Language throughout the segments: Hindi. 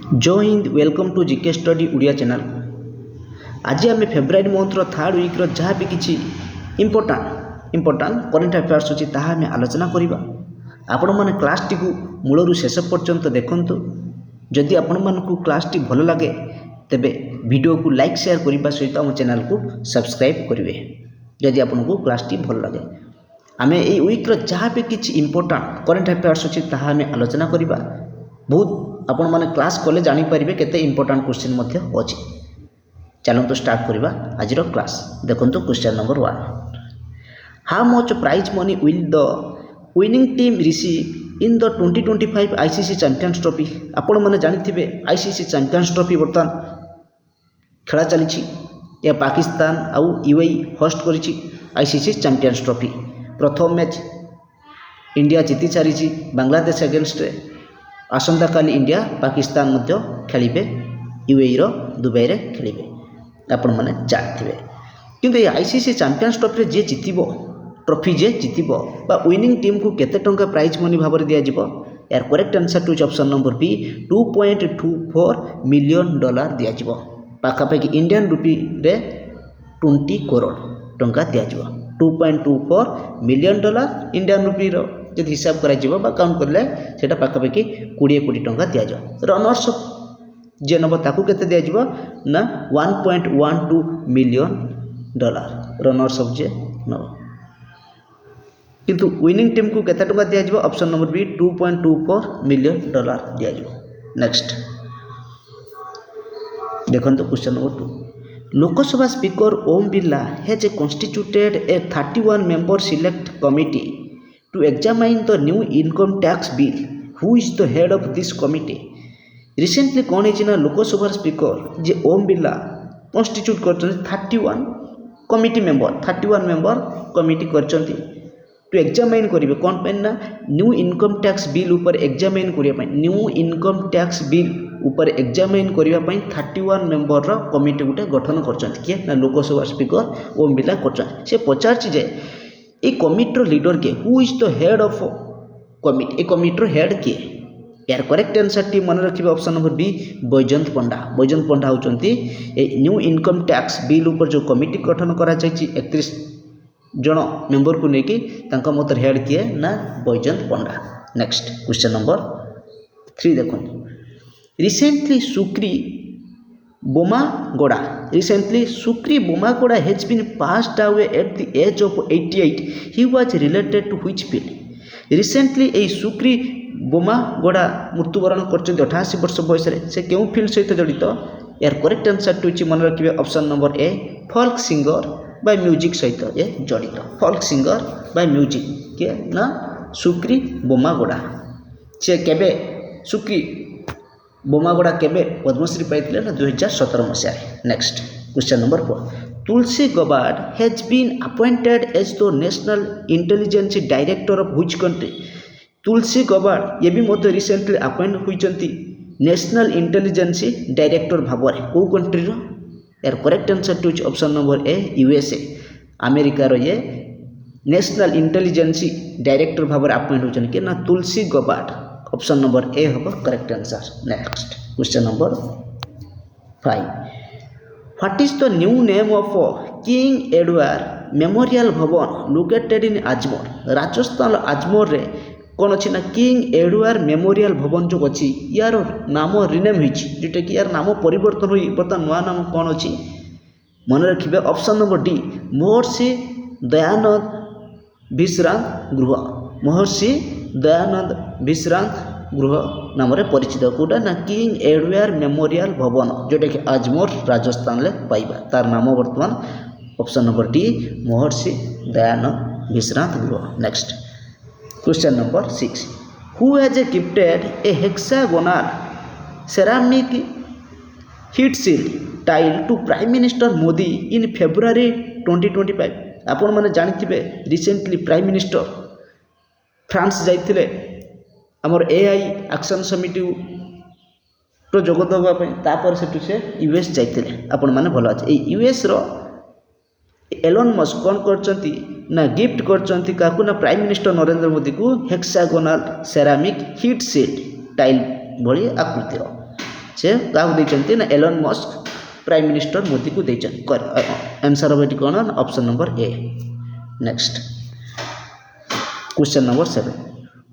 जय हिंद welcome to GK study Odia channel. आज आम फेब्रुआरी मंथर थर्ड वीक्र जहाँ भी किसी इंपोर्टां करेन्ट अफेयर्स अच्छी आम आलोचना करवा। आपण मैंने क्लास टी मूलरू शेष पर्यंत देखु। जदि आपण मानक क्लास टी भल लगे तेबे वीडियो को लाइक शेयर करने सहित आम चैनल को सब्सक्राइब करेंगे। जदि आपण को क्लास टी भल लगे आम ये वीक्र जहाँ भी किसी इंपोर्टां करेन्ट अफेयर्स अच्छी आम आलोचना करवा। बहुत आपण माने क्लास कले जानी परिबे केते इंपोर्टेंट क्वेश्चन मध्य अछि। चलंतु स्टार्ट करबा आज रो क्लास। देखंतु question number 1, how much prize money will the winning team receive in the 2025 ICC Champions Trophy. आपण माने जानिथिबे आईसीसी चैंपियंस ट्रॉफी बर्तमान खेला चलीछि। या पाकिस्तान आउ यूएई होस्ट करिछि आईसीसी चैंपियंस ट्रॉफी। प्रथम मैच इंडिया जीति सारिछि बांग्लादेश अगेंस्ट रे। आसंता काली इंडिया पाकिस्तान मध्य खेलिबे यूएई रो दुबई रे खेलिबे आपण माने जानथिबे। किंतु ये आईसीसी चैंपियंस ट्रॉफी जे जितिबो ट्रॉफी जे जितिबो बा विनिंग टीम को केते टंका प्राइज मनी भाबरे दिया जिवो। यार correct answer to option number B 2.24 million dollar दिया जिवो। पाखा पाखी इंडियन रुपी रे 20 करोड़ टंका दिया जिवो। 2.24 मिलियन डॉलर इंडियन रुपी रो जब हिसाब करा जिवो बा काउंट करले सेटा पाखापाखि 20 कोटी टंका दिया जाओ। रनर्स अप जे नब ताकू केते दिया जिवो ना 1.12 मिलियन डॉलर रनर्स अप जे नब। किंतु विनिंग टीम को केते टंका दिया जिवो option number B 2.24 million dollar दिया जिवो। नेक्स्ट देखंतु question number 2, Lok Sabha speaker Om Birla has constituted a 31 member select committee to examine the new income tax bill. Who is the head of this committee? Recently कौन है ना लोकसभा स्पीकर जे ओम बिरला कॉन्स्टिट्यूट कर 31 कमिटी मेंबर कमिटी कर टू एग्जामाइन करेंगे कौन पे ना न्यू इनकम टैक्स बिल ऊपर एग्जामाइन करने। न्यू इनकम टैक्स बिल ऊपर एग्जामाइन करने 31 मेंबर कमिटी गोटे गठन कर ना लोकसभा स्पीकर ओम बिरला कर। से पचार जे ये कमिटर लीडर के who is the head of committee. ए कमिटर हेड किए। यार करेक्ट आंसर टी मन रखिए option number B Baijayant Panda. Baijayant Panda होचंती ए न्यू इनकम टैक्स बिल ऊपर जो कमिटी गठन करा जायछि 31 जन मेंबर को लेकिन तांका मतर हेड किए ना बैजयंत पंडा। नेक्स्ट क्वेश्चन नंबर 3 देखो, recently Sukri बोमागोड़ा has been passed away at the age of 88. He was related to which field? Recently ए सुक्री बोमागोड़ा मृत्युवरण करछन 88 वर्ष बयस रे। से केउ फील्ड सहित जड़ित। यार करेक्ट आंसर टू मन रखिए option number A folk singer by music सहित ये जड़ित। फोल्क सिंगर बाय म्यूजिक के ना सुक्री बोमागोड़ा। से केबे सुक्री बोमागोड़ा केबे पद्मश्री पाइथिले ना 2017 मसीह। Next question number 4, Tulsi Gabbard has been appointed as the national intelligence director of which country. Tulsi Gabbard ये भी मत रिसेंटली अपॉइंट होइचंती नेशनल इंटेलिजेंस डायरेक्टर भाବରେ को कंट्री रो। यार correct answer to option number A USA America रो ये नेशनल इंटेलिजेंस डायरेक्टर भाବରେ अपॉइंट होचन के ना Tulsi Gabbard. Option number A होगा correct answer. Next question number 5, what is the new name of king Edward memorial भवन लोकेटेड इन अजमेर। राजस्थान अजमेर रे कौन अच्छी ना किंग एडवर्ड मेमोरियल भवन जो अच्छी यार नाम रिनेम होइछि जोटा कि यार नाम परिवर्तन होई बर्तमान नया नाम कौन अच्छी मन रखिए ऑप्शन नंबर डी महर्षि दयानंद विश्रांत गृह। महर्षि दयानंद विश्रांत गृह नाम रे परिचित कोटा ना किंग एडवर्ड मेमोरियल भवन जोटा कि अजमेर राजस्थान ले पाइबा तार नाम वर्तमान option number D Maharshi Dayanand Vishrant Griha. Next question number 6, who has gifted a hexagonal ceramic heat sealed tile to prime minister Modi in February 2025। आपण माने जानिथिबे रिसेंटली प्राइम मिनिस्टर फ्रांस जाइथिले हमर एआई एक्शन समिट रो जोग दबा पे तापर से यूएस जाइथिले। आपण माने भलो अछि ए यूएस रो एलोन मस्क कौन करचंती ना गिफ्ट करचंती काकू ना प्राइम मिनिस्टर नरेंद्र मोदी को hexagonal ceramic heat sealed tile भली आकृतिर। से क्या देते ना Elon Musk prime minister Modi को देते। आंसर हम ये कौन option number A. Next question number 7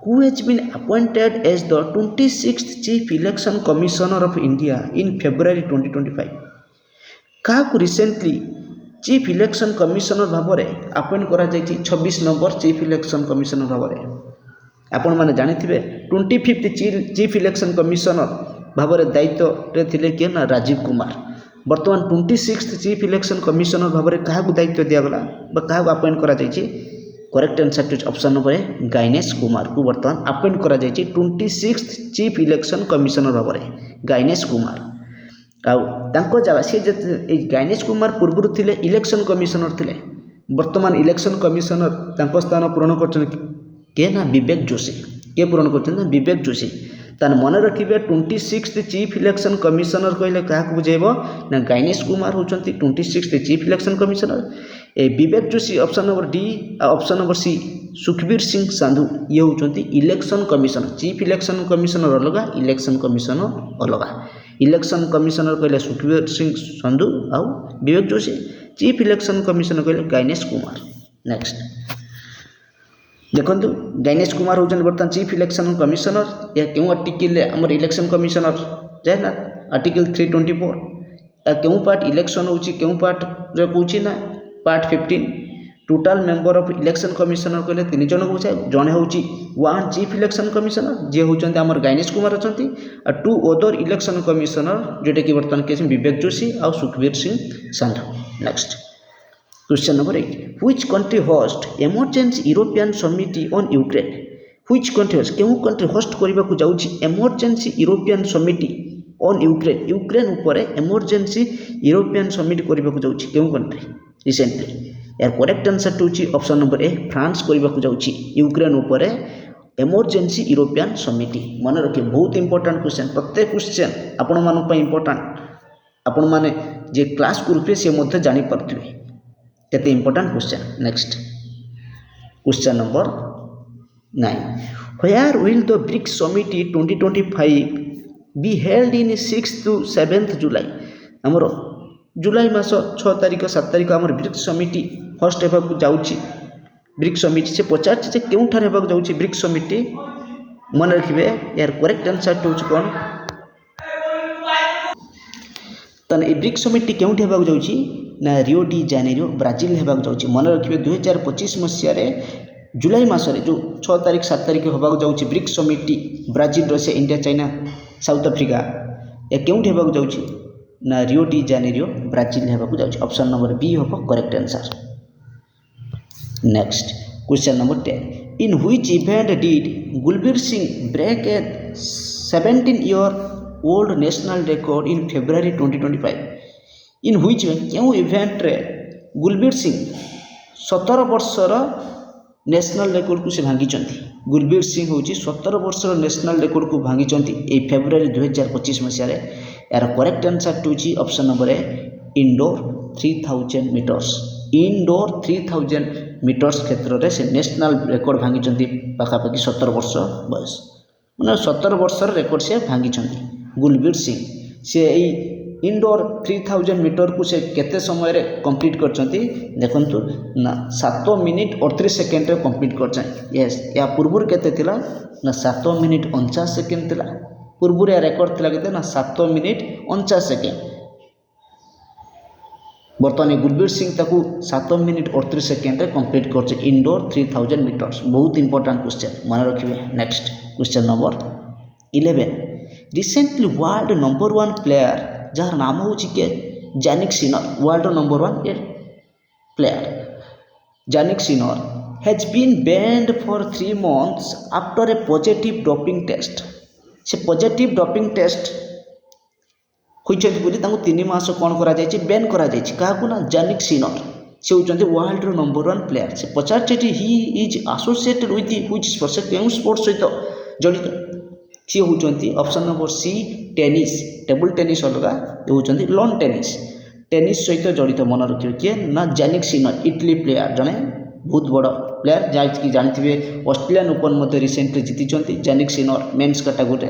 who has been appointed as the 26th chief election commissioner of India in February 2025 क्या रिसेंटली चीफ इलेक्शन कमिशनर भाव में अपॉइंट करा 26 नंबर चीफ इलेक्शन कमिशनर भाव में आपण मैंने जानी 25th चीफ इलेक्शन कमिशनर भाव में दायित्व थे किए ना राजीव कुमार। बर्तमान 26th चीफ इलेक्शन कमिशनर भाव में क्या दायित्व दिगला क्या अपॉइंट करा correct answer to option number A Gyanesh Kumar को बर्तमान अपॉइंट करा 26th चीफ इलेक्शन कमिशनर भाव में गाइनेश कुमार। आउ जगह सी गाइनेश कुमार पूर्व थे इलेक्शन कमिशनर थे बर्तमान इलेक्शन कमिशनर स्थान पूरण कर किए ना विवेक जोशी किए पूरण कर विवेक जोशी। तार मन रखिए 26th चीफ इलेक्शन कमिशनर कहले क्या बुझेब ना गाइनेश कुमार होती 26th चीफ इलेक्शन कमिशनर। ए Vivek Joshi option number D option number C Sukhbir Singh Sandhu ये होती election commissioner. Chief election commissioner अलग इलेक्शन कमिशनर अलग। इलेक्शन कमिशनर कहले सुखबीर सिंह संधू आउ Vivek Joshi. Chief election commissioner कहले गाइनेश कुमार। नेक्स्ट देखो गाइनेश कुमार होती बर्तमान चीफ इलेक्शन कमिशनर या क्यों आर्टिकल आमर इलेक्शन कमिशनर जाए ना आर्टिकल 324 या क्यों पार्ट इलेक्शन होची क्यों पार्ट रे पूछी ना part 15 total member of election commissioner कहले 3 जन बुझाए जड़े हूँ 1 चीफ इलेक्शन कमिशनर जी होती आमर गाइनेश कुमार अच्छा और 2 अदर इलेक्शन कमिशनर जोटा कि बर्तमान के विवेक जोशी और Sukhbir Singh Sandhu. Next question number 8 which country host emergency European summit on Ukraine. Which country host क्यों कंट्री होस्ट करने को जाऊँगी emergency European summit on Ukraine Ukraine उपर इमरजेंसी यूरोपियन समिट करने को जाऊँगी क्यों कंट्री रिसेंटली। यार correct answer to option number A France करने को जाऊँगी यूक्रेन उपर इमरजेंसी यूरोपियन समिटी। मन रखिए बहुत इंपोर्टेंट क्वेश्चन प्रत्येक क्वेश्चन आपण मानक इंपोर्टेंट आपण माने जे क्लास करुवे सी जानी पारुथिबे केते important question. Next question number 9 where will the BRICS summit 2025 be held in 6th to 7th जुलाई। आमर जुलाई मास 6 तारिख 7 तारिख आमर ब्रिक्स समिट होस्ट होगा जाऊँगी ब्रिक्स समिट से पचार क्यों होगा जाऊँगी ब्रिक्स समिट मन रखिए। यार करेक्ट आंसर टू कौन ताने ये ब्रिक्स समिट क्यों होगा जाऊँगी ना रियो डी जेनेरियो ब्राजिल होगा जाऊँगी। मन रखिए 2025 मसीह जुलाई मसरे जो 6 तारिख 7 तारिख होगा जाऊँगी BRICS summit Brazil Russia India China South Africa या क्यों होगा जाऊँगी ना रियो डी जेनेरियो ब्राजिल होगा जाऊँगी। ऑप्शन नंबर बी हम correct answer. Next question number 10 in which event did Gulbir Singh break a 17-year-old national record in February 2025। In which क्यों इवेंट रे गुलबीर सिंह 17 वर्षर नेशनल रिकॉर्ड को से भांगी। गुलबीर सिंह हूँ 17 वर्षर नेशनल रिकॉर्ड को भांगी फेब्रुआरी 2025 मसीह। यार correct answer to option number A indoor 3000 metres. Indoor 3000 metres क्षेत्र में से नेशनल रिकॉर्ड भांगी पाखापाखि 17 वर्ष बयस मैंने 17 वर्षर रिकॉर्ड से भांगी गुलबीर सिंह। से इंडोर 3000 मीटर को से केते समय रे कंप्लीट करछंती देखंतु ना 7 मिनिट 38 सेकेंड रे कंप्लीट करछन। यस या पूर्वर केते थिला ना 7 मिनिट 49 सेकेंड थिला पूर्वर या रिकॉर्ड थिला केते ना 7 मिनिट 49 सेकेंड। बर्तमान गुलबीर सिंह ताकू 7 मिनिट 38 सेकेंड रे कंप्लीट करछे इंडोर 3000 मीटर्स। बहुत इंपोर्टेंट क्वेश्चन मन रखिए। Next question number 11 recently world number 1 player जार नाम हूँ कि Jannik Sinner world number 1 player Jannik Sinner has been banned for 3 months after a positive doping test. से पॉजिटिव डोपिंग टेस्ट होती 3 मास कौन कर बैन कर ना जानिक सिनर से होती वर्ल्ड नंबर 1 प्लेयर। से पचार he is associated with which sports क्यों स्पोर्ट्स सहित जड़ित सी होती option number C tennis table tennis अलग ये होती लॉन टेनिस टेनिस सहित जड़ित मन रखिए किए ना जानिक सिनर इटली प्लेयर जड़े बहुत बड़ प्लेयर जहाँकि जानते ऑस्ट्रेलियन ओपन रिसेंटली जीति जानिक सिनर मेन्स कैटेगोरी।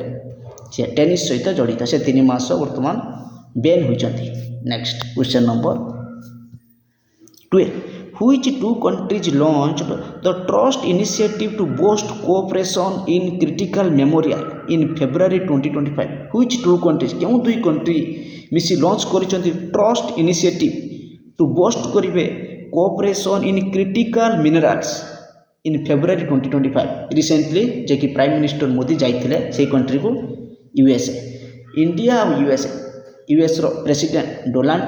ସେ ଟେନିସ୍ ସହିତ ଜଡ଼ିତ ସେ 3 ମାସ ବର୍ତ୍ତମାନ ବେନ୍ ହୋଇଛନ୍ତି। Next question number 12 which two countries launched the trust initiative to boost cooperation in critical memorial in February 2025 which two countries କେଉଁ ଦୁଇ कंट्री मिसी लॉन्च କରିଛନ୍ତି ट्रस्ट इनिशिएटिव टू बूस्ट करिवे cooperation in critical minerals in February 2025 recently जे कि प्राइम मिनिस्टर मोदी जाइथिले से कंट्री को यूएसए इंडिया और यूएस रो प्रेसिडेंट डोनाल्ड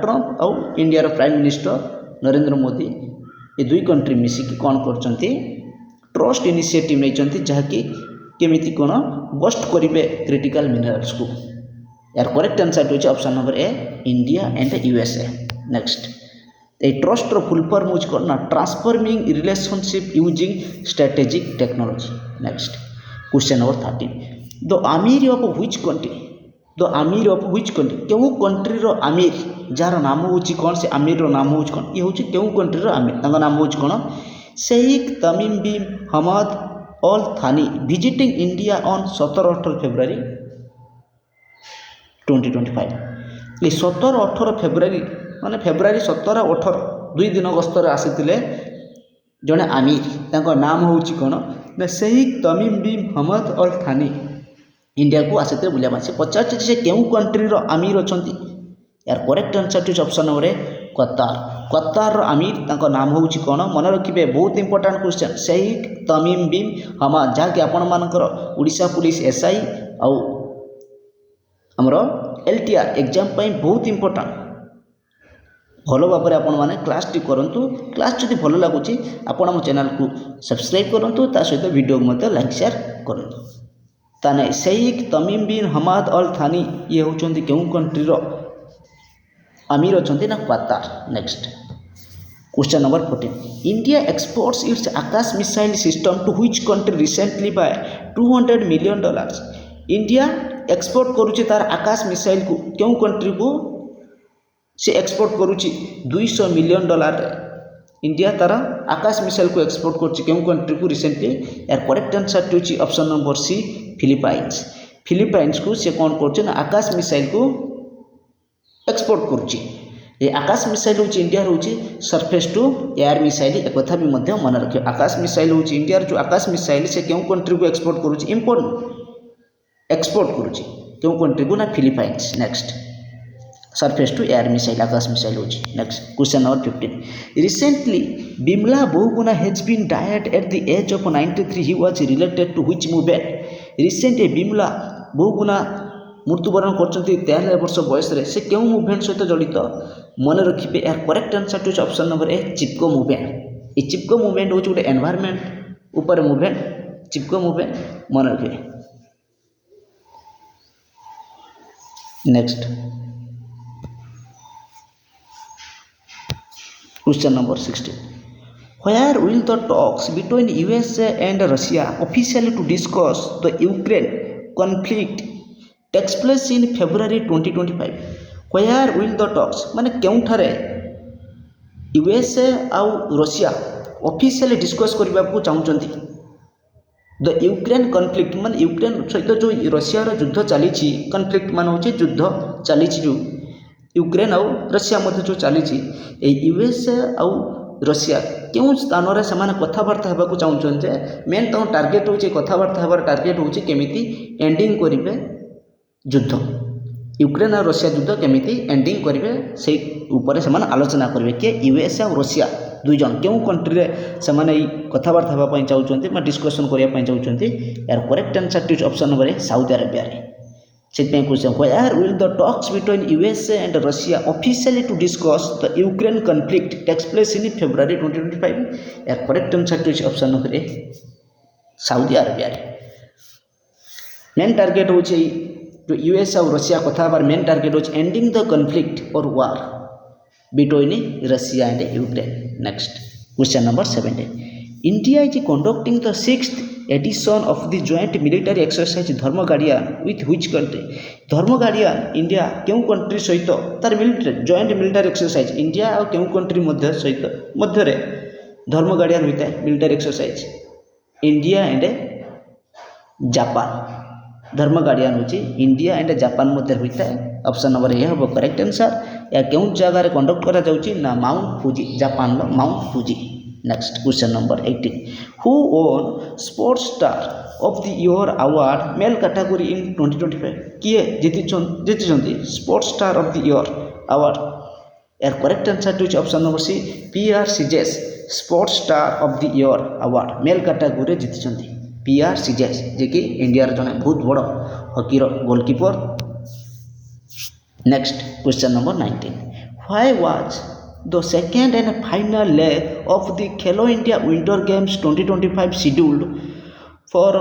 ट्रंप और इंडिया रो प्राइम मिनिस्टर नरेंद्र मोदी ये दुई कंट्री मिसिकी कौन करछंती ट्रस्ट इनिशिएटिव नहीं जहाँकि केमिति कोन बूस्ट करिवे क्रिटिकल मिनरल्स को यार करेक्ट आंसर होची option number A India and USA. Next ए ट्रस्ट रो फुल फॉर्म यूज करना transforming relationship using strategic technology. Next question number 13 the amir of which country क्यों कंट्री रो आमिर जार नाम होची कौन से आमिर रो नाम होची कौन ये होची क्यों कंट्री रो आमिर तांका नाम होची कौन शेख तमीम बिन हमद अल थानी विजिटिंग इंडिया ऑन 17-18 फेब्रुआरी 2025 ये 17-18 फेब्रुआरी माने फेब्रुआरी 17-18 दुई दिन गस्तर आसीथिले जने आमिर तांका नाम होची कौन ना शेख तमीम बिन हमद अल थानी इंडिया को आसीथे बुलिया से पचार से केउ कंट्री रो आमिर अछंती यार correct answer is option number ए कतार रो आमिर तांको नाम होची कोन मन रखिबे बहुत इंपोर्टेंट क्वेश्चन शेख तमीम बिन हमद जहाँकि आपण मानकर ओडिशा पुलिस एसआई आउ हमरो एलटीआर एग्जाम पई बहुत इंपोर्टेंट भलो भाव आपण माने क्लास टी करंतु क्लास जदि भलो लागुची आपण हम चैनल को सब्सक्राइब करंतु ता सहित वीडियो मते लाइक शेयर करंतु ताने शेख तमीम बिन हमद अल थानी ये होचंती केउ कंट्री रो आमिर अछंती ना कतार। Next question number 14 India exports its Akash missile system to which country recently by $200 million India export करूची तार आकाश मिसाइल को केउ कंट्री को से एक्सपोर्ट करूची $200 मिलियन इंडिया तार आकाश मिसाइल को एक्सपोर्ट करूची केउ कंट्री को रिसेंटली यार करेक्ट आंसर होची ऑप्शन नंबर सी फिलिपाइंस को से कौन करछन आकाश मिसाइल को एक्सपोर्ट करुच्ची ये आकाश मिसाइल होची इंडिया होची सरफेस टू एयर मिसाइल एक कथा भी मध्य मन रखियो आकाश मिसाइल होची इंडिया जो आकाश मिसाइल से केउ कंट्री को एक्सपोर्ट करुच्ची एक्सपोर्ट करुच्ची केउ कंट्री को ना Philippines. Next surface to air missile Akash missile होची। Next question number 15 recently Bimla Bahuguna has been died at the age of 93 he was related to which movement recent Bimla Bahuguna मृत्युवरण करछंती 93 वर्ष बयस रे से केउ मूवमेंट सहित जड़ित मन रखिबे यार correct answer to option number A Chipko movement ये चिपको मूवमेंट होची गोटे एनवायरनमेंट ऊपर मूवमेंट चिपको मूवमेंट मन रखिबे। Next question number 16 where will the talks between USA and Russia officially to discuss the Ukraine conflict takes place in February 2025 where will the talks माने केउठारे USA आउ रशिया ऑफिशियली डिस्कस करबा को चाहउचंती द यूक्रेन कॉन्फ्लिक्ट माने यूक्रेन सहित जो रशिया रो युद्ध चली छी कॉन्फ्लिक्ट मान होची युद्ध चली छी जो यूक्रेन आउ रशिया मध्य जो चली छी ए USA आउ रशिया क्यों स्थान रे समान कथबार्ता हेबा को चाहउचन जे मेन तो टार्गेट होची कथबार्ता हेबार टार्गेट होची केमिति एंडिंग करिवे युद्ध यूक्रेन और रशिया युद्ध केमिति एंडिंग करिवे से ऊपर समान आलोचना करिवे के यूएसए और रशिया दुई जन केउ कंट्री रे समान ई कथबार्ता हेबा पई चाहउचंती मा डिस्कशन करिया पई चाहउचंती यार correct answer to option number A Saudi Arabia रे सेटमें question where will the talks between USA and Russia officially to discuss the Ukraine conflict takes place in February 2025 यार correct answer to option number A Saudi Arabia रे मेन टारगेट होची जो यूएस और रशिया कथा बार मेन टारगेट होची एंडिंग द कॉन्फ्लिक्ट और war between Russia and Ukraine. Next question number 17 India is conducting the 6th edition of the joint military exercise Dharma Guardian with which country Dharma Guardian India केउ कंट्री सहित तार military joint military exercise India और केउ कंट्री मध्य सहित मध्य रे धर्म गार्डियन होता है military exercise India and Japan धर्म गार्डियन होची इंडिया एंड जापान मध्य होता है। ऑप्शन नंबर ए हम करेक्ट आंसर। या क्यों जगह कंडक्ट करा जाउची ना माउंट फूजी, जापान लो Mount Fuji. Next question number 18 who won sports star of the year award male category in 2025 किए जीति sports star of the year award. यार correct answer to option number C PR सिजेस sports star of the year award male category जीति PR सिजेस जे कि इंडिया जने बहुत बड़ hockey goalkeeper. Next question number 19 why was the second and final leg of the Khelo India winter games 2025 scheduled for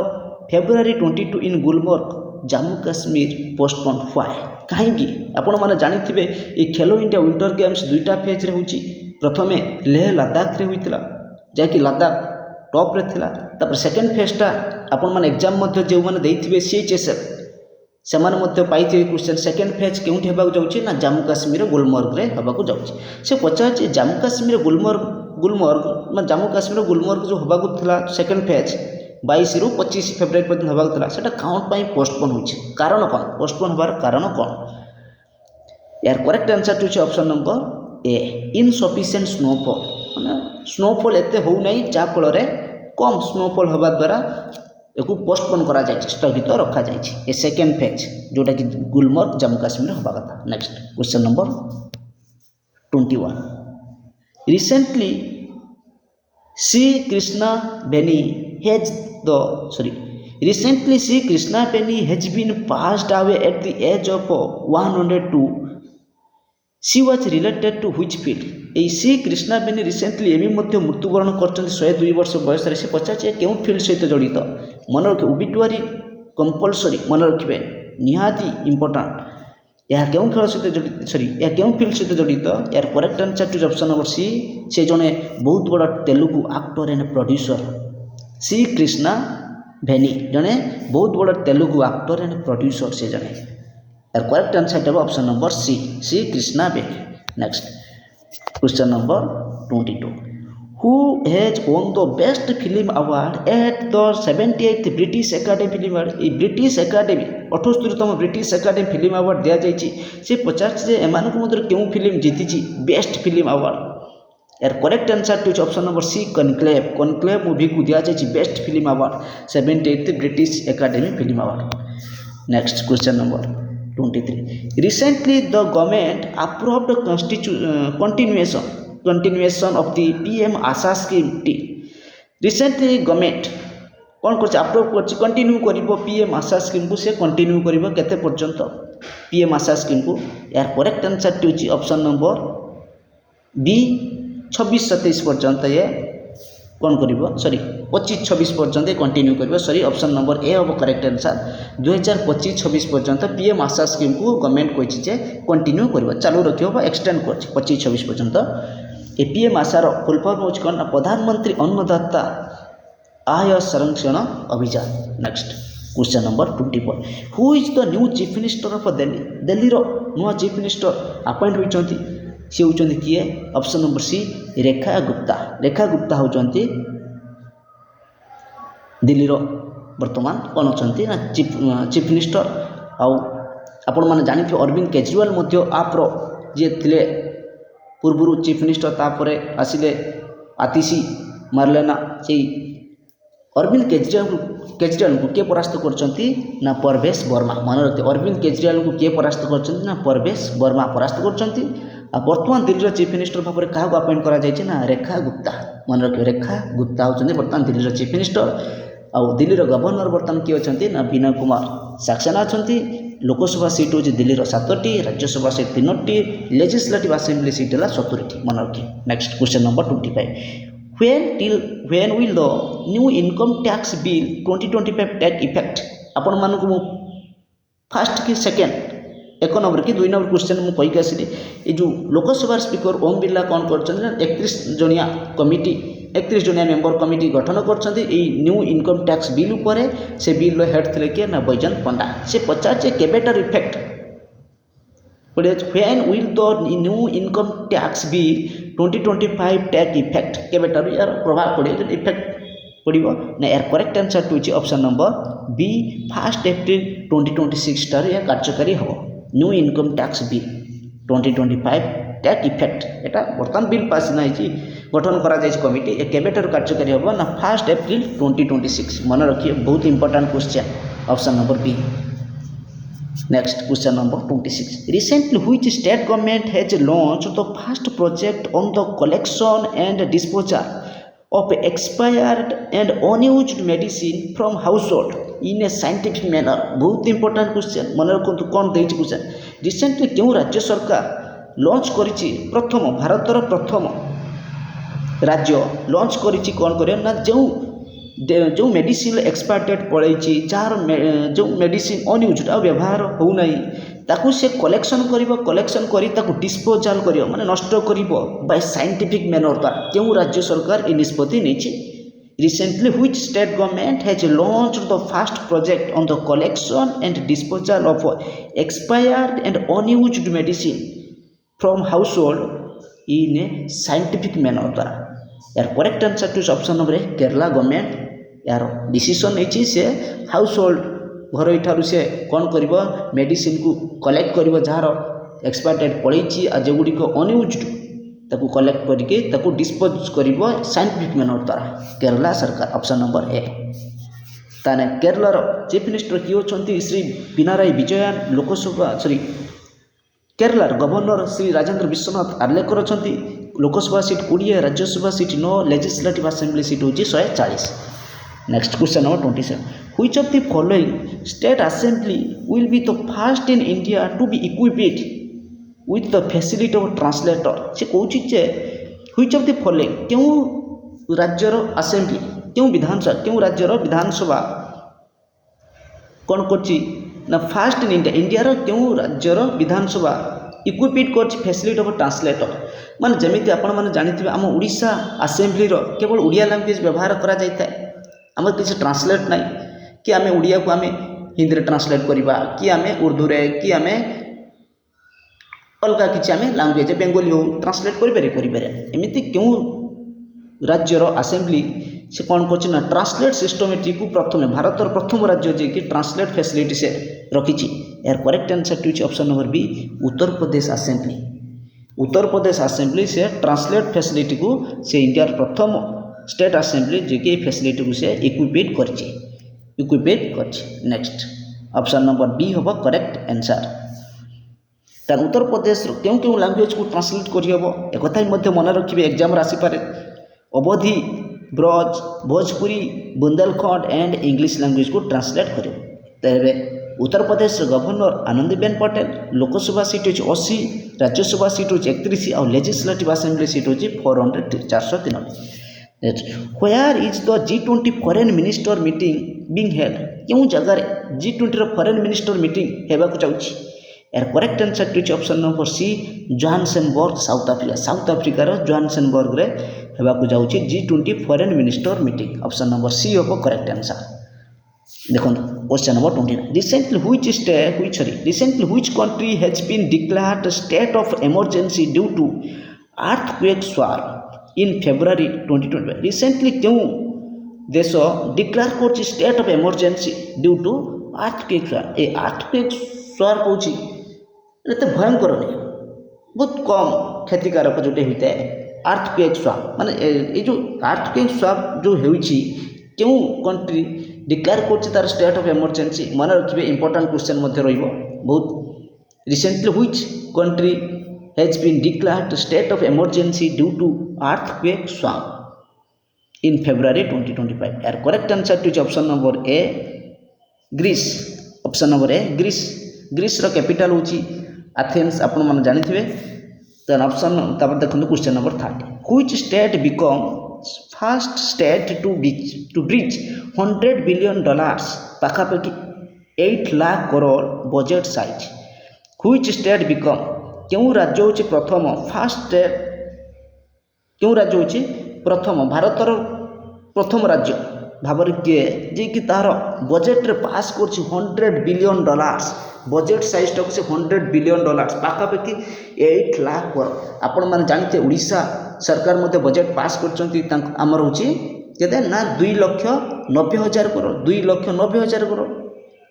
February 22 in Gulmarg Jammu Kashmir postpone why कहीं आपण मैंने जानी ये खेलो इंडिया विंटर गेम्स दुईटा फेज रे होची। प्रथम लेह लद्दाख रे होइतिला जैकि लद्दाख टॉप रे थिला। तापर सेकेंड फेजटा आपण मैंने एग्जाम मध्य जो मैंने देइथिबे CHSL से माने मध्य पाइथिबे क्वेश्चन सेकेंड फेज केउठी हेबाक जाउची ना जम्मू काश्मीर गुलमर्ग रे हेबाक जाउची। से पचार जम्मू काश्मीर गुलमर्ग जम्मू काश्मीर गुलमर्ग जो हेबाक थिला सेकेंड फेज 22 ରୁ 25 फेब्रुआरी पर्यंत हेबाक थिला सेटा काउंट पाई पोस्टपोन होची। कारण कोन पोस्टपोन होबार कारण कोन? यार correct answer to option number A insufficient snowfall माने स्नोफॉल एते हो नै जा फल रे कम स्नोफॉल होबा द्वारा एको पोस्टपोन करा जाय स्थगित रखा जाय ए सेकेंड फेज जोटा कि गुलमर्ग जम्मू काश्मीर होबा कथा। Next question number 21 recently C Krishna Beni has been passed away at the age of 102. She was related to which field? এই सी कृष्णा बेनी रिसेंटली एवं मध्य मृत्युवरण कर 102 वर्ष बयस से पचारे क्यों फिल्ड सहित जड़ित मन रख ओबिटुआरी कंपलसरी मन रखिए निहाती इंपोर्टाट यह क्यों खेल सहित जड़ित सॉरी यह क्यों फिल्ड सहित जड़ित। यार correct answer to option number C से जड़े बहुत बड़ा तेलुगु एक्टर एंड प्रोड्यूसर सी कृष्णा बेनी जड़े बहुत बड़ा तेलुगु एक्टर एंड प्रोड्यूसर से जड़े। यार करेक्ट आंसर है option number C Krishna Beni. Next question number 22 who has won the best film award at the 78th British Academy Film Award. ये ब्रिटिश एकेडमी 78तम ब्रिटिश एकेडमी फिल्म अवार्ड दिया जाइए से पचार एमान क्यों फिल्म जीति बेस्ट फिल्म अवार्ड। यार correct answer to option number C Conclave movie को दिया जाइए best film award 78th British Academy Film Award. Next question number 23 recently the government approved continuation of the PM Asha scheme T. Recently government कौन कर अप्रूव कर कंटिन्यू कर PM आशा स्कीम को से कंटिन्यू कर केते पर्यंत PM आशा स्कीम को। यार करेक्ट आंसर टी होची ऑप्शन नंबर बी 26-27 पर्यंत ये कौन कर सॉरी 25-26 पर्यंत कंटिन्यू कर सॉरी ऑप्शन नंबर ए हम करेक्ट आंसर 2025-26 पर्यंत PM आशा स्कीम को गवर्नमेंट कही कंटिन्यू कर चालू रखिए एक्सटेंड कर 25-26 पर्यंत। ए PM आशार फुल फॉर्म हो कौन प्रधानमंत्री अन्नदाता आय संरक्षण अभियान। Next question number 24 who is the new chief minister of Delhi. Delhi नुआ चीफ मिनिस्टर अपॉइंट होती सी होती किए ऑप्शन नंबर सी रेखा गुप्ता होती दिल्ली वर्तमान कौन अच्छा चीफ मिनिस्टर। आपण मैंने जानी अरविंद केजरीवाल आप्र जी थे पूर्व चीफ मिनिस्टर तापर आसिले आतिशी मार्लेना से अरविंद केजरीवाल को किए परास्त कर परवेश वर्मा। मन रखते अरविंद केजरीवाल को किए परास्त कर परवेश वर्मा परास्त कर। बर्तमान दिल्ली चीफ मिनिस्टर भाव में क्या अपॉइंट करा रेखा गुप्ता। मन रखिए रेखा गुप्ता होती बर्तमान दिल्ली चीफ मिनिस्टर। आउ दिल्ली गवर्नर बर्तमान किए अच्छा विनय कुमार सक्सेना अच्छा। लोकसभा सीट हूँ दिल्ली 7टी राज्यसभा सीट 3टी लेजिस्लेटिव असेंबली सीट है 70टी। मन रखिए। Next question number 25 when will the new income tax bill 2025 take effect। आपण मानक मु फर्स्ट कि सेकेंड एक नंबर कि 2 नंबर क्वेश्चन मुझे कहीकि आसली ये जो लोकसभा स्पीकर ओम बिरला कौन कर 31 जनिया कमिटी 31 जनिया मेंबर कमिटी गठन कर न्यू इनकम टैक्स बिल उपर से बिल हेड थे किए ना बैजयंत पंडा। से पचारे केबेटार effect when will the new income tax bill 2025 take effect केबेटार यार प्रभाव पड़े इफेक्ट पड़ो ना यार करेक्ट आंसर होची ऑप्शन नंबर बी 1 एप्रिल 2026 ठार यह कार्यकारी हम new income tax bill 2025 tax effect एटा बर्तमान बिल पास ना गठन करा जाय कमिटी केबेटर कार्यकारी हम ना 1 एप्रिल 2026 मन रखिए बहुत important question option number B. Next question number 26. Recently, which state government has launched the first project on the collection and disposal of expired and unused medicine from household in a scientific manner? बहुत important question. मन रखु कौन दे क्वेश्चन रिसेंटली क्यों राज्य सरकार लॉन्च करिछि प्रथम भारतर प्रथम राज्य लॉन्च करिछि कौन करे ना जो मेडिसिन एक्सपायर डेट पड़े जार जो मेडिसिन अनयूज्ड आ व्यवहार होना ताकू से कलेक्शन कर डिस्पोजाल कर माने नष्ट कर बाय साइंटिफिक मैनर द्वारा क्यों राज्य सरकार ये निष्पत्ति नहीं। Recently which state government has launched the first project on the collection and disposal of expired and unused medicine from household in a scientific manner द्वारा यार correct answer to option number A Kerala government यार डिसीजन नहीं से हाउस होल्ड घर ठार से कौन कर मेडिसिन को कलेक्ट कर जार एक्सपायर डेट पड़े आ जोगुड़िक अनयूज्ड ताकू कलेक्ट करके डिस्पोज कर साइंटिफिक मैनर द्वारा केरला सरकार ऑप्शन नंबर ए। ताने केरलार चीफ मिनिस्टर किए होती श्री पिनाराई विजयन लोकसभा केरलार गवर्नर श्री राजेंद्र विश्वनाथ आर्लेकर अच्छा Lok Sabha seat 20 Rajya Sabha seat 9 legislative assembly seat हूँ 140। Next question number 27. Which of the following state assembly will be the first in India to be equipped with the facility of translator से कौन जे व्हिच ऑफ द फॉलोइंग क्यों राज्यर असेंबली क्यों राज्यर विधानसभा कौन कर फास्ट इन इंडिया इंडिया क्यों राज्यर विधानसभा इक्विप्ड कर फैसिलिटी ऑफ ट्रांसलेटर माने जमीती आपण माने जानिथिबे आम ओडिशा असेंबली केवल ओडिया लैंग्वेज व्यवहार करा जायଥାଏ आम किसी ट्रांसलेट ना कि आम ओडिया को आम हिंदी ट्रांसलेट करवा कि आम उर्दू रे कि आम अलग किसी आम लैंग्वेज बेंगली हो ट्रांसलेट करें एमती क्यों राज्यर असेंबली से कौन कर ट्रांसलेट सिस्टमेटिक प्रथम भारतर प्रथम राज्य जे कि ट्रांसलेट फैसिलिटी से रखी यार correct answer to option number B Uttar Pradesh assembly से ट्रांसलेट फैसिलिटी को से इंडिया प्रथम स्टेट असेंबली जो कि फैसिलिटी को से इक्विपेड कर। नेक्स्ट ऑप्शन नंबर बी हम करेक्ट आंसर। तार उत्तर प्रदेश क्यों क्यों लैंग्वेज को ट्रांसलेट करहब एक मन रखिए एग्जाम आसीपे Awadhi Braj Bhojpuri Bundelkhand and English language को ट्रांसलेट करेंगे। उत्तर प्रदेश गवर्नर आनंदीबेन पटेल लोकसभा सीट हो 80 राज्यसभा सीट हो 31 और लेजिस्लेटिव असेंबली सीट हो 403। Where is the G20 foreign minister meeting being held क्यों जगह G20 फॉरेन मिनिस्टर मीटिंग हेबाक जाउछि यार correct answer to option number C Johannesburg South अफ्रिकार जोहान्सबर्ग रे हेबाक जाउछि G20 foreign minister meeting option number C हो करेक्ट आंसर। देखो question number 29. Recently which country has been declared state of emergency due to earthquake swarm in February 2025? Recently क्यों देश डिक्लेयर कर state of emergency due to earthquake swarm ए अर्थक्वेक स्वार कौच एत भयंकर नहीं बहुत कम क्षतिकारक जोटे होता है अर्थक्वेक स्वार माने ये जो अर्थक्वेक स्वार जो होची क्यों कंट्री डिक्लेयर कर तार स्टेट ऑफ इमरजेंसी मन रखिए इंपोर्टेंट क्वेश्चन बहुत recently which country has been declared state of emergency due to earthquake swarm in February 2025. Our correct answer to option number A Greece. Option number A Greece. Greece रो कैपिटल होची एथेंस आपण मन जानि थिबे देन ऑप्शन तब देखंतु question number 30. Which state become first state to breach $100 billion पाखापाखि 8 lakh crore budget size. Which state become क्यों राज्य होची प्रथम फास्ट स्टेट क्यों राज्य होची प्रथम भारतर प्रथम राज्य भावर किए जे कि तार बजेट रे पास करछि $100 बिलियन बजेट साइज टाक से $100 बिलियन पाखापाखि 8 लाख करोड़. आपण माने जानते ओडिशा सरकार मते बजेट पास करछंती आमर होची केते ना 2,90,000 करोड़ 2,90,000 करोड़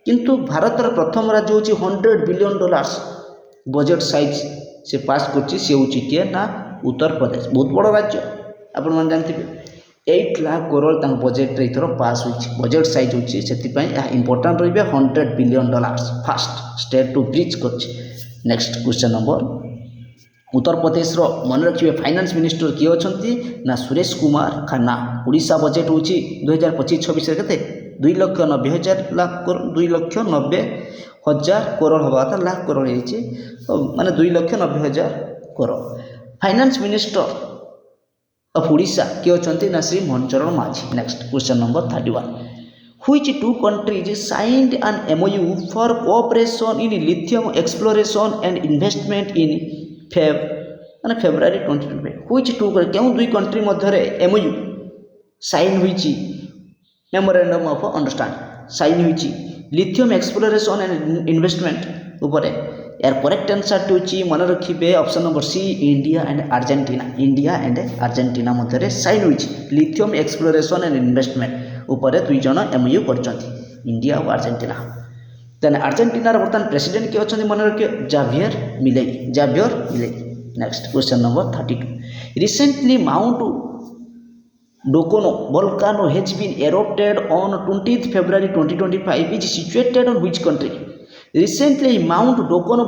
किंतु भारतर प्रथम राज्य हूँ $100 बिलियन बजेट साइज से पास कर सी हूँ किए ना उत्तर प्रदेश बहुत बड़ राज्य आपण मैंने जानते 8 लाख करोड़ तक बजेट इथर पास होती बजेट साइज होती से इंपोर्टाट रही $100 billion fast state to bridge कर। Next question number Uttar Pradesh मन रखिए फाइनेंस मिनिस्टर किए अच्छा ना सुरेश कुमार खन्ना। ओडिशा बजेट हूँ 2025-26 के 2,90,000 लाख करोड़ 2,90,000 करोड़ हवा था लाख करोड़ माने 2,90,000 crore. Finance minister of Odisha किए अच्छा ना श्री मोहन माझी। Next question number 31 Which two countries signed an MOU for cooperation in lithium exploration and investment in February 2025? Which two क्यों दुई कंट्री मध्य MOU साइन हुई मेमोरेंडम ऑफ अंडरस्टैंडिंग साइन हुई लिथियम एक्सप्लोरेशन एंड इन्वेस्टमेंट उपर यार करेक्ट आंसर होची मन रखिए option number C India and Argentina मध्य साइन हुई लिथियम एक्सप्लोरेशन एंड इन्वेस्टमेंट उपर दुई जन MOU कर इंडिया और अर्जेंटीना। देन अर्जेंटीनार बर्तमान प्रेसिडेंट किए अच्छा मन रखिए Javier Milei. Next question number 32 recently Mount Dukono volcano has been erupted on 20th February 2025 is situated on which country? Recently Mount Dokono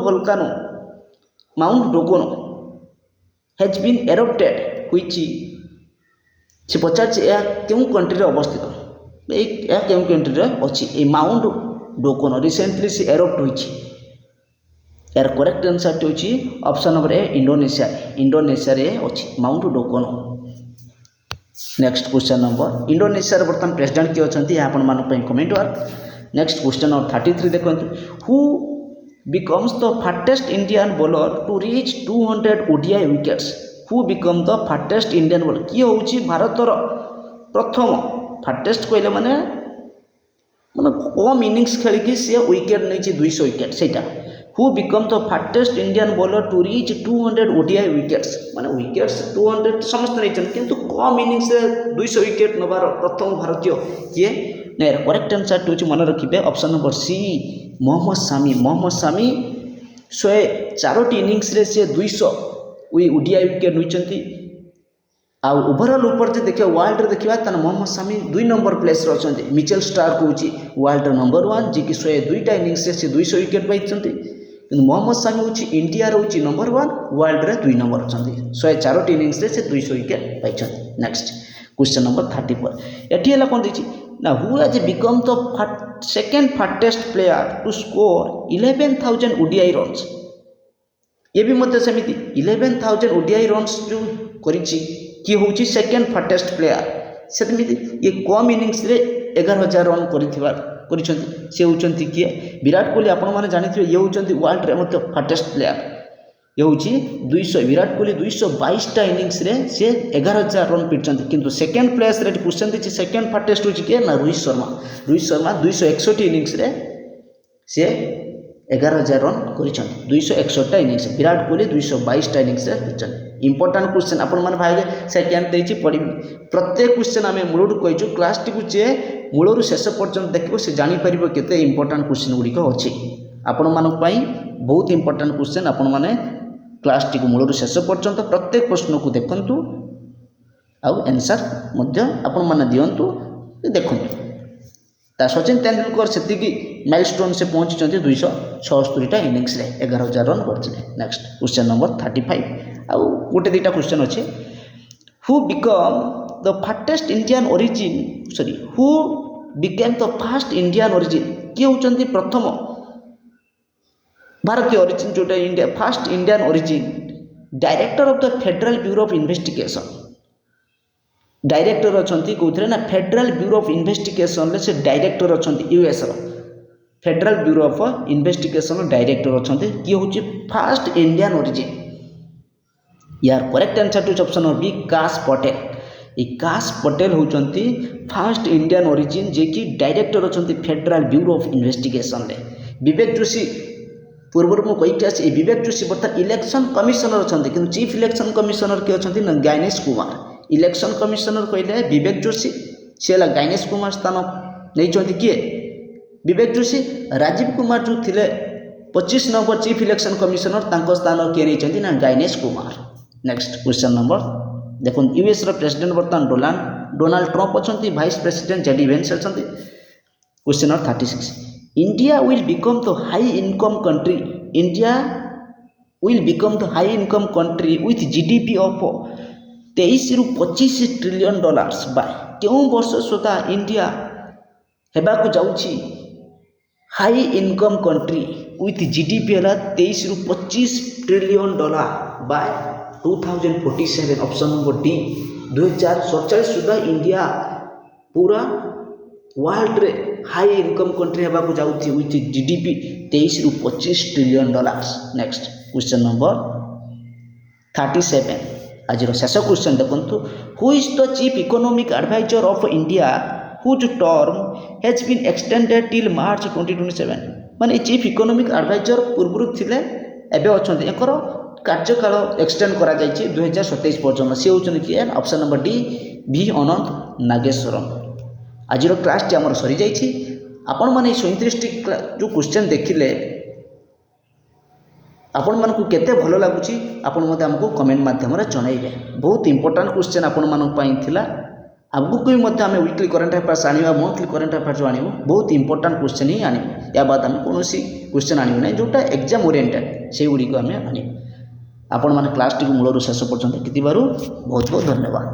has been erupted which से पचार यह क्यों कंट्री अवस्थित यह क्यों कंट्री अच्छी माउंट डोकोनो रिसेंटली से एरप्ट हुई यार करेक्ट आंसर होची ऑप्शन नंबर ए इंडोनेशिया अच्छी mount Dukono. Next question number Indonesia बर्तमान प्रेसिडेंट किए अच्छा आपण मान कमेंट वर्क। नेक्स्ट क्वेश्चन नंबर 33 देखो who becomes the fastest Indian bowler to reach 200 ODI wickets who become the fastest Indian bowler किए हूँ भारतर प्रथम फास्टेस्ट कहले माने कम इनिंग्स खेलिकी सी विकेट नहीं 200 विकेट सेटा who become the fastest Indian bowler to reach 200 ODI wickets माने विकेट्स 200 समस्त नहीं किंतु कम इनिंग्स 200 विकेट नबार प्रथम भारतीय किए ना करेक्ट आंसर होची मन रखिए option number C Mohammed Shami 104 innings रे से 200 ODI विकेट होती आउ ओवरऑल ऊपर जो देखिए वर्ल्ड रे देखिए तान मोहम्मद शामी 2 नंबर प्लेस रे अछंती मिचेल स्टार्क होची वर्ल्ड नंबर 1 जी कि 102 इनिंग्स से 200 विकेट पाइछंती किंतु मोहम्मद शामी होची इंडिया रो होची नंबर 1 वर्ल्ड रे 2 नंबर अछंती 104 इनिंग्स से 200 विकेट पाइछंती। नेक्स्ट क्वेश्चन नंबर 34 एठी हला कोन दिछि ना who has become the second fastest player to score 11,000 ODI runs ये भी मत सेमिति 11,000 ODI रन्स जो करिछि कि हूँ सेकेंड फास्टेस्ट प्लेयर सेमिति ये कम इनिंग्स रे 11,000 रन से होती किए विराट कोहली आपण मैंने जानी ये होती वर्ल्ड रे मत फास्टेस्ट प्लेयर ये हूँ 200 विराट कोहली 222टा इनिंग्स रे से 11,000 रन पीटते किंतु सेकेंड प्लेस रे क्वेश्चन दी सेकेंड फास्टेस्ट हूँ किए ना रोहित शर्मा 261 इनिंग्स रे से 11,000 रन कर 261टा इनिंग्स विराट कोहली 222टा इनिंग्स पीटते इंपोर्टाट क्वेश्चन आपण मैंने भाई सेकेंड देती पढ़ी प्रत्येक क्वेश्चन आम मूलू कहीचु क्लास टी जे मूलर शेष पर्यटन देखो से जापर केते इंपोर्टाट क्वेश्चन गुड़िक अच्छी आपण मान बहुत इंपोर्टाट क्वेश्चन आपण मैंने क्लास टी मूलर शेष पर्यटन प्रत्येक प्रश्न को देखु आउ आंसर आपण मैंने दिंतु देखु सचिन तेंदुलकर से माइलस्टोन से पहुंची 276टा इनिंग्स 11,000 रन करते। नेक्स्ट क्वेश्चन नंबर 35 आउ गोटे दुईटा क्वेश्चन अच्छे who become the fastest Indian origin who became the fast Indian origin किए होती प्रथम भारतीय ओरिजिन जोटा India fast Indian origin director of the federal bureau of investigation director अच्छा कौन ना फेडरल ब्यूरो ऑफ इन्वेस्टिगेशन से डायरेक्टर अच्छा US federal bureau of investigation director अच्छा किए हूँ फास्ट इंडियन ओरिजिन यार correct answer to option number B Kash Patel. काश पटेल होती फास्ट इंडियन ओरिजिन जे कि डायरेक्टर अच्छा federal bureau of investigation Vivek Joshi पूर्व मुझे आसी विवेक जोशी बर्तमान इलेक्शन कमिशनर अच्छा कि चीफ इलेक्शन कमिशनर किए अच्छा गणेश कुमार इलेक्शन कमिशनर कहले विवेक जोशी सी है गाइनेश कुमार स्थान नहीं किए विवेक जोशी। राजीव कुमार जो थे 25 नंबर चीफ इलेक्शन कमिशनर तांको स्थान किए नहीं ना Gyanesh Kumar. Next question number देखो यूएस प्रेसिडेंट बर्तमान डोनाल्ड ट्रंप अच्छा वाइस प्रेसिडेंट जेडी वेंस अच्छा। Question number 36 India will become the high income country. India will become the high income country with GDP of 23 ରୁ 25 ट्रिलियन डॉलर्स बाय क्यों वर्ष सुधा इंडिया हेबाकु जाउछि high income country with GDP है 23 ରୁ 25 trillion dollar by 2047। Option number D 2047 Sudha India पूरा वर्ल्ड रे हाई इनकम कंट्री हेबाकु जाउछि विथ जीडीपी 23 ରୁ 25 trillion dollars. Next question number 37 आज शेष क्वेश्चन देखो who is the chief economic adviser of India whose term has been extended till March 2027। माने चीफ इकोनॉमिक एडवाइजर पूर्व थिले एबे अछंती एकर कार्यकाल एक्सटेंड करा जायछि 2027 पर्यंत से होचन कि ऑप्शन नंबर डी भी अनंत नागेश्वरम। आज क्लास टी आमर सरी जायछि आपण माने 37 टी जो क्वेश्चन देखिले आपण मानकु केते भलो लागुछि आपण मते हमको कमेंट माध्यम रे जणाइबे। बहुत इंपोर्टेंट क्वेश्चन आपण मानक पई थिला आगु को मते हमें वीकली करंट अफेयर्स आनिबा मंथली करंट अफेयर्स आनिबो बहुत इंपोर्टेंट क्वेश्चन ही आनिबो या बाद हम कोनोसी क्वेश्चन आनिबो नै जोटा एग्जाम ओरिएंटेड से गुडी को हमें आनिबो। आपण माने क्लास टी को मूलरु शेष पर्यंत देखिथिबारु बहुत बहुत धन्यवाद।